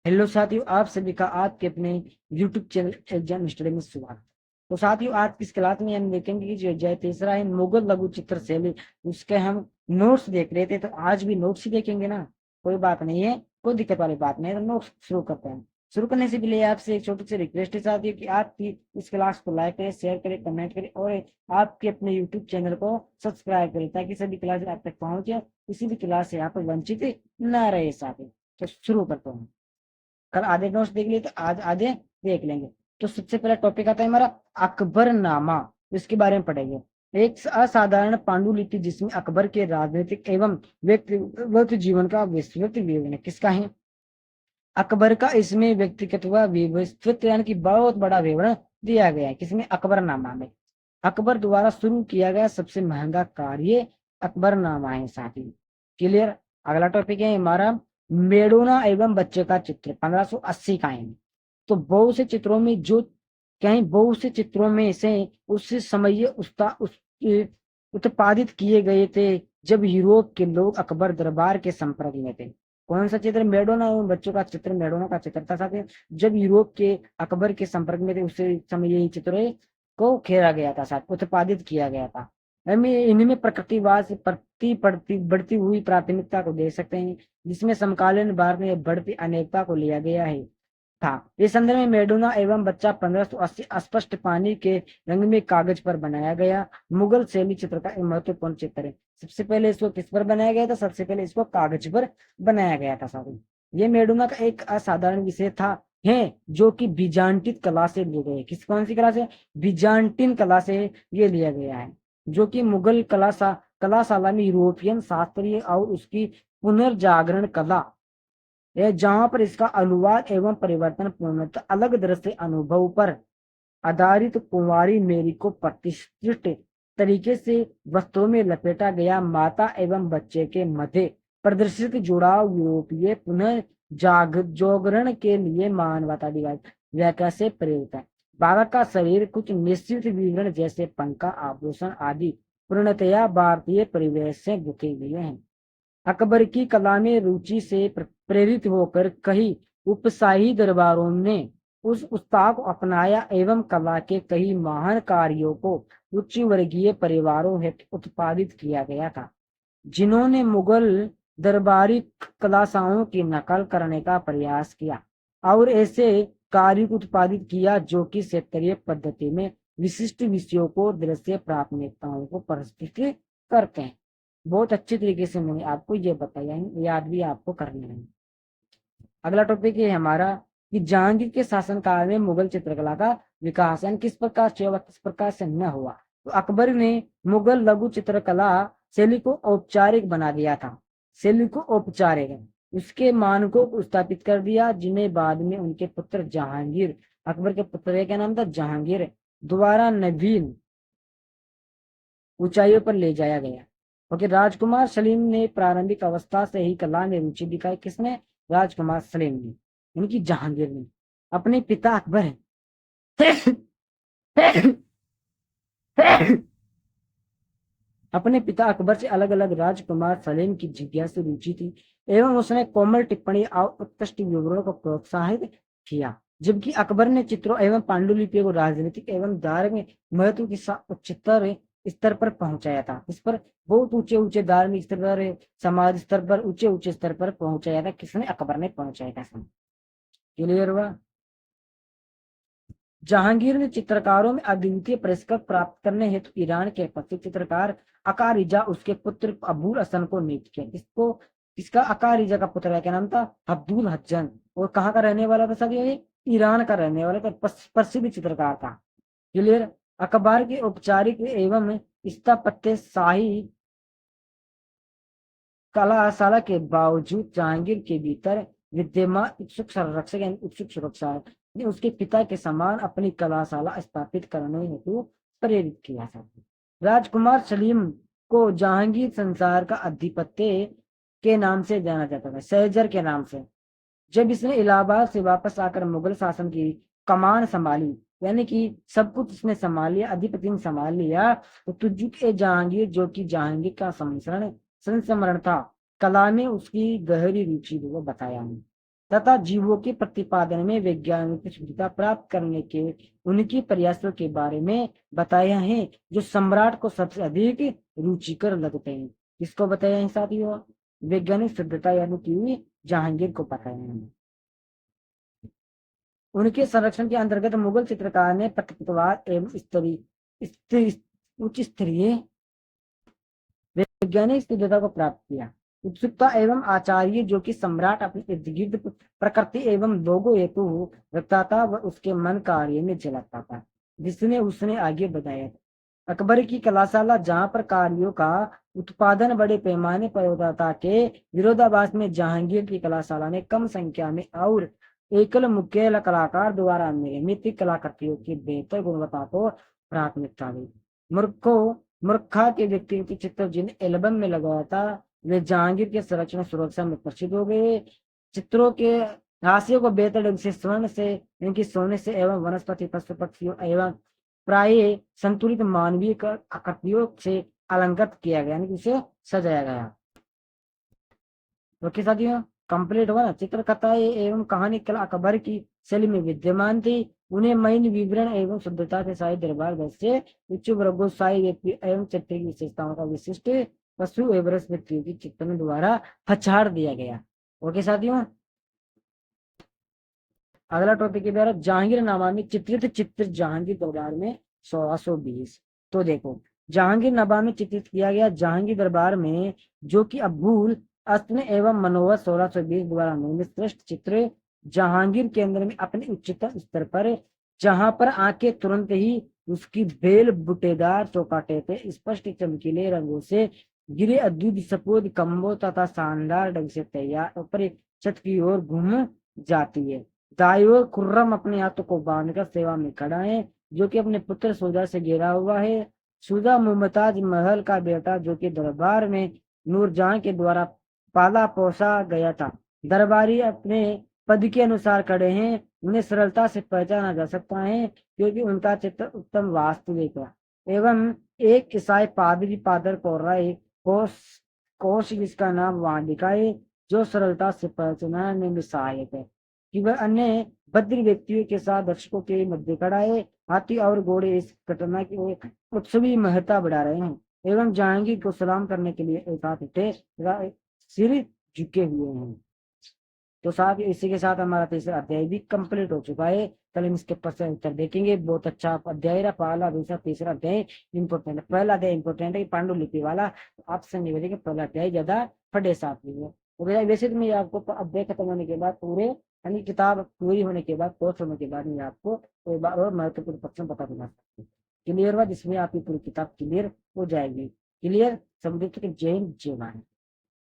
Hello साथियों, आप सभी का आज के अपने YouTube चैनल एग्जाम स्टडी में स्वागत है। तो साथियों, आज की इस क्लास में हम देखेंगे कि जो जय तीसरा है मुगल लघु चित्र शैली, उसके हम नोट्स देख रहे थे। तो आज भी नोट्स ही देखेंगे ना, कोई बात नहीं है, कोई दिक्कत वाली बात नहीं है। तो नोट्स शुरू करते हैं। शुरू करने से पहले आपसे एक छोटी सी रिक्वेस्ट है साथियों कि आप भी इस क्लास को लाइक करें, शेयर करें, कमेंट करें और आपके अपने यूट्यूब चैनल को सब्सक्राइब करें ताकि सभी क्लास आप तक पहुंचे, किसी भी क्लास से आप वंचित न रहे साथियों। तो शुरू करते हैं। कल आधे नोट्स देख लिए तो आज आधे देख लेंगे। तो सबसे पहला टॉपिक आता है हमारा अकबरनामा। इसके बारे में पढ़ेंगे। एक असाधारण पांडुलिपि जिसमें अकबर के राजनीतिक एवं व्यक्तिगत जीवन का विस्तृत विवरण है। किसका है? अकबर का। इसमें व्यक्तिगत व विस्तृत यानी कि बहुत बड़ा विवरण दिया गया है। किसमें? अकबरनामा में। अकबर द्वारा शुरू किया गया सबसे महंगा कार्य अकबरनामा है साथी। क्लियर। अगला टॉपिक है हमारा मेडोना एवं बच्चे का चित्र, 1580 का है। तो बहुत से चित्रों में जो कहीं बहुत से चित्रों में से उस समय उत्पादित किए गए थे जब यूरोप के लोग अकबर दरबार के संपर्क में थे। कौन सा चित्र? मेडोना एवं बच्चों का चित्र। मेडोना का चित्र था साथ। जब यूरोप के अकबर के संपर्क में थे उस समय यही चित्र को खेला गया था, साथ उत्पादित किया गया था। हमें इनमें प्रकृतिवाद से बढ़ती बढ़ती बढ़ती हुई प्राथमिकता को देख सकते हैं, जिसमें समकालीन भारत में बढ़ती अनेकता को लिया गया है था। इस संदर्भ में मेडोना एवं बच्चा 1580 अस्पष्ट पानी के रंग में कागज पर बनाया गया मुगल शैली चित्र का एक महत्वपूर्ण चित्र है। सबसे पहले इसको किस पर बनाया गया था? सबसे पहले इसको कागज पर बनाया गया था साथियों। ये मेडोना का एक असाधारण विषय था है जो कि बीजांटिन कला से लिए गए। किस कौन सी कला से? बीजांटिन कला से ये लिया गया है, जो कि मुगल कलाशाला में यूरोपियन शास्त्रीय और उसकी पुनर्जागरण कला है, जहां पर इसका अनुवाद एवं परिवर्तन पूर्णतः अलग दृश्य अनुभव पर आधारित कुंवारी मेरी को प्रतिष्ठित तरीके से वस्त्रों में लपेटा गया माता एवं बच्चे के मध्य प्रदर्शित जुड़ाव यूरोपीय पुनः जागरण के लिए मानवतावादी व्याख्या से प्रेरित है। बालक का शरीर कुछ निश्चित विवरण जैसे पंखा, आभूषण आदि पूर्णतया भारतीय परिवेश से गुथे हुए हैं। अकबर की कला में रुचि से प्रेरित होकर कई उपशाही दरबारों ने उस उत्साह को अपनाया एवं कला के कई महान कार्यों को उच्च वर्गीय परिवारों हेतु उत्पादित किया गया था, जिन्होंने मुगल दरबारी कलाशाओं की नकल करने का प्रयास किया और ऐसे कार्य उत्पादित किया जो कि क्षेत्रीय पद्धति में विशिष्ट विषयों को दृश्य प्राथमिकताओं को प्रस्तुत करते हैं। बहुत अच्छे तरीके से मैंने आपको ये बताया है, याद भी आपको करना है। अगला टॉपिक है हमारा कि जहांगीर के शासनकाल में मुगल चित्रकला का विकास यानी किस प्रकार से हुआ, किस प्रकार से न हुआ। तो अकबर ने मुगल लघु चित्रकला शैली को औपचारिक बना दिया था। शैली को औपचारिक, उसके मानकों को स्थापित कर दिया, जिन्हें बाद में उनके पुत्र जहांगीर, अकबर के पुत्र क्या नाम था? जहांगीर, द्वारा नवीन ऊंचाइयों पर ले जाया गया। ओके। राजकुमार सलीम ने प्रारंभिक अवस्था से ही कला में रुचि दिखाई। किसने? राजकुमार सलीम ने, उनकी जहांगीर ने। अपने पिता अकबर अपने पिता अकबर से अलग अलग राजकुमार सलीम की जिज्ञासु रुचि थी एवं उसने कोमल टिप्पणी और उत्कृष्ट विवरणों को प्रोत्साहित किया, जबकि अकबर ने चित्रों एवं पांडुलिपियों को राजनीतिक एवं धार्मिक महत्व के साथ उच्चतर स्तर पर पहुंचाया था। इस पर बहुत ऊंचे ऊंचे धार्मिक स्तर पर, समाज स्तर पर ऊंचे ऊंचे स्तर पर पहुंचाया था। किसने? अकबर ने पहुंचाया था। क्लियर हुआ? जहांगीर ने चित्रकारों में अद्वितीय पुरस्कार प्राप्त करने हेतु ईरान के प्रसिद्ध चित्रकार अकारिजा उसके पुत्र अबुल हसन को नियुक्त किया। किसको? किसका? अकारिजा का पुत्र क्या नाम था? अब्दुल हसन। और कहाँ का रहने वाला था सर? ये ईरान का रहने वाला था, प्रसिद्ध चित्रकार था। क्लियर। अखबार के औपचारिक एवं स्थापत्य शाही कलाशाला के बावजूद जहांगीर के भीतर विद्यमान उत्सुक संरक्षक यानी उत्सुक सुरक्षा ने उसके पिता के समान अपनी कलाशाला स्थापित करने हेतु प्रेरित किया था। राजकुमार सलीम को जहांगीर संसार का अधिपत्य के नाम से जाना जाता था, सहजर के नाम से। जब इसने इलाहाबाद से वापस आकर मुगल शासन की कमान संभाली, यानी कि सब कुछ इसने संभाल लिया, अधिपति संभाल लिया, तो तुजुक ए जहांगीर जो कि जहांगीर का संस्मरण था, कला में उसकी गहरी रुचि वो बताया है। तथा जीवों के प्रतिपादन में वैज्ञानिक शुद्धता प्राप्त करने के उनकी प्रयासों के बारे में बताया है, जो सम्राट को सबसे अधिक रुचिकर लगते हैं। किसको बताया है साथियों? वैज्ञानिक शुद्धता यानी कि जहांगीर को बताया है। उनके संरक्षण के अंतर्गत मुगल चित्रकार ने प्रकृतिवाद एवं उच्च स्तरीय वैज्ञानिक शुद्धता को प्राप्त किया। उत्सुकता एवं आचार्य जो कि सम्राट अपने इर्द गिर्द प्रकृति एवं लोगों हेतु रखता था, वह उसके मन कार्य में जलाता था, जिसने उसने आगे बढ़ाया। अकबर की कलाशाला, जहां पर कार्यों का उत्पादन बड़े पैमाने पर होता था, के विरोधाभास में जहांगीर की कलाशाला ने कम संख्या में और एकल मुख्य कलाकार द्वारा निर्मित कलाकृतियों की बेहतर गुणवत्ता को प्राथमिकता दी। मूर्खा के व्यक्तियों के चित्र जिन एल्बम में लगाया था, वे जहांगीर के संरक्षण सुरक्षा में प्रसिद्ध हो गए। चित्रों के हाशियों को बेहतर ढंग से स्वर्ण से, इनकी सोने से एवं वनस्पति, पशु पक्षियों एवं प्राय संतुलित मानवीय आकृतियों से अलंकृत किया गया, यानी कि उसे सजाया गया। ओके साथियों, कंप्लीट हुआ ना। चित्रकथा एवं कहानी कला अकबर की शैली में विद्यमान थी। उन्हें महीन विवरण एवं शुद्धता के साथ दरबार से उच्च वर्गोत्साही व्यक्ति एवं चित्र की विशेषताओं का विशिष्ट पशु एवं व्यक्तियों की चित्रण द्वारा पछाड़ दिया गया। ओके साथियों, अगला टॉपिक है जहांगीर नामा चित्रित चित्र जहांगीर दरबार में 1620। तो देखो, जहांगीर नामा में चित्रित किया गया जहांगीर दरबार में, जो कि अभूल अस्तन एवं मनोहर 1620 द्वारा निर्मित श्रेष्ठ चित्र जहांगीर केंद्र में अपने उच्चतम स्तर पर, जहां पर आंखें तुरंत ही उसकी बेल बुटेदार चौकाटे थे, स्पष्ट चमकीले रंगों से गिरे अद्भुत सफेद कम्बों तथा शानदार ढंग से तैयार ऊपर छत की ओर घूम जाती है। दायूर खुर्रम अपने हाथों को बांधकर सेवा में खड़ा है, जो कि अपने पुत्र सुजा से घिरा हुआ है। सुजा मुमताज महल का बेटा, जो कि दरबार में नूरजहां के द्वारा पाला पोसा गया था। दरबारी अपने पद के अनुसार खड़े हैं, उन्हें सरलता से पहचाना जा सकता है क्योंकि उनका चित्र उत्तम वास्तविक है। एवं एक ईसाई पादरी पादर कोर्राई कोश कोश जिसका नाम वहां लिखा है, जो सरलता से पहचानने में सहायक है कि वह अन्य बद्र व्यक्तियों के साथ दर्शकों के मध्य खड़ा है। हाथी और घोड़े इस घटना की उत्सवी महत्ता बढ़ा रहे हैं एवं जहांगीर को सलाम करने के लिए एक हाथ उठे, सिर झुके हुए हैं। तो साथ इसी के साथ हमारा तीसरा अध्याय भी कंप्लीट हो चुका है। कल हम इसके प्रश्न उत्तर देखेंगे। बहुत अच्छा अध्याय रहा, पहला दूसरा तीसरा अध्याय इंपोर्टेंट है। पहला अध्याय इंपोर्टेंट है, पांडुलिपि वाला। आपसे निवेदन है कि पहला अध्याय ज्यादा पढ़े साथ में। तो वैसे तो मैं आपको अध्याय खत्म होने के बाद पूरे, यानी किताब पूरी होने के बाद, कोर्स होने के बाद मैं आपको एक बार और महत्वपूर्ण प्रश्न बता दूंगा। क्लियर हुआ, जिसमें आपकी पूरी किताब क्लियर हो जाएगी। क्लियर, समझे? जय हिंद, जय भारत।